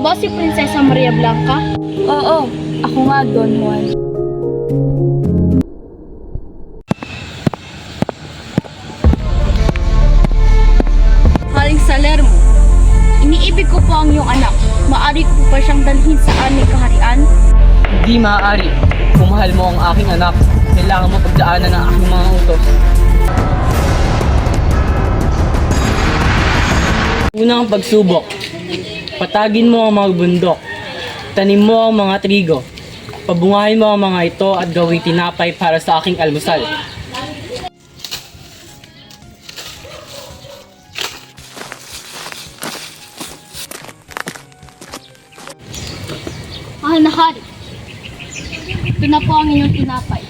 Ikaw si Prinsesa Maria Blanca? Oo, ako nga, Don Juan. Haring Salermo, iniibig ko po ang iyong anak. Maari ko pa siyang dalhin sa aming kaharian? Hindi maaari. Kung mahal mo ang aking anak, kailangan mo pagdaanan ng aking mga utos. Unang pagsubok. Patagin mo ang mga bundok. Tanim mo ang mga trigo. Pabungahin mo ang mga ito at gawing tinapay para sa aking almusal. Mahal na hari, ito na po ang inyong tinapay.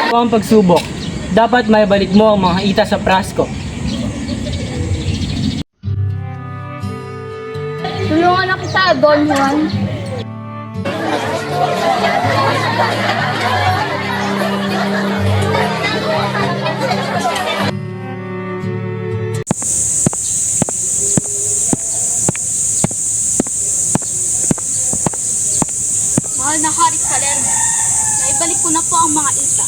Ito ang pagsubok. Dapat may balik mo ang mga ita sa prasko. Tulungan na kita, Don Juan. Mahal na hari Salerno, naibalik ko na po ang mga ita.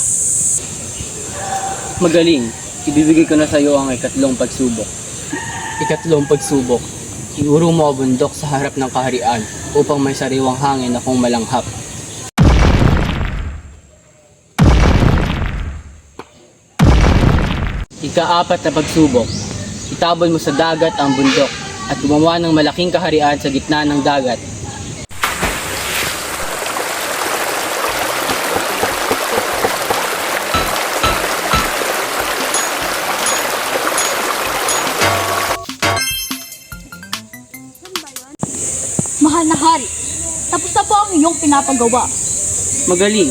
Magaling. Ibibigay ko na sa iyo ang ikatlong pagsubok. Ikatlong pagsubok. Iuro mo ang bundok sa harap ng kaharian upang may sariwang hangin akong malanghap. Ika-apat na pagsubok. Itabon mo sa dagat ang bundok at gumawa ng malaking kaharian sa gitna ng dagat. Mahal na hari, tapos na po ang iyong pinapagawa. Magaling.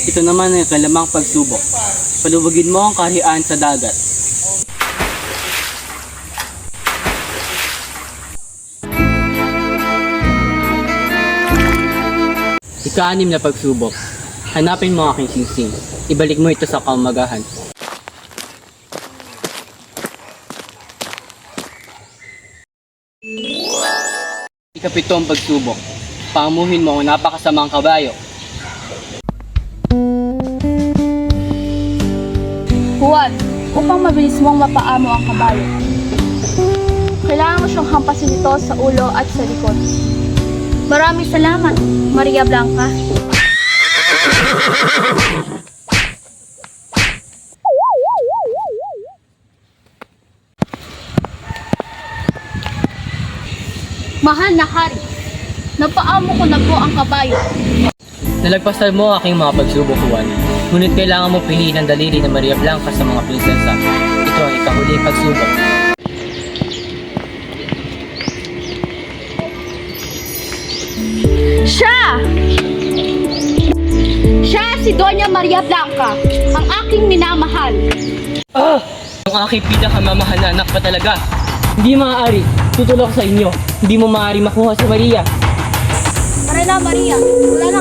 Ito naman ang kalamang pagsubok. Palubagin mo ang kaharian sa dagat. Ika-anim na pagsubok. Hanapin mo ang aking singsing. Ibalik mo ito sa kaumagahan. Ikapitong pagsubok. Pamuhin mo ang napakasamang kabayo. Juan, upang mabilis mong mapaamo ang kabayo, kailangan mo siyang hampasin ito sa ulo at sa likod. Maraming salamat, Maria Blanca. Mahal na hari, napaamo ko na po ang kabayo. Nalagpasan mo aking mga pagsubok, Juan. Ngunit kailangan mo piliin ang daliri ng Maria Blanca sa mga prinsesa. Ito ang ikahuling pagsubok. Siya! Siya si Doña Maria Blanca, ang aking minamahal. Ah! Ang aking pinakamamahal na anak pa talaga. Hindi maaari. Tutulak sa inyo. Hindi mo maaari makuha si Maria. Tara na, Maria. Wala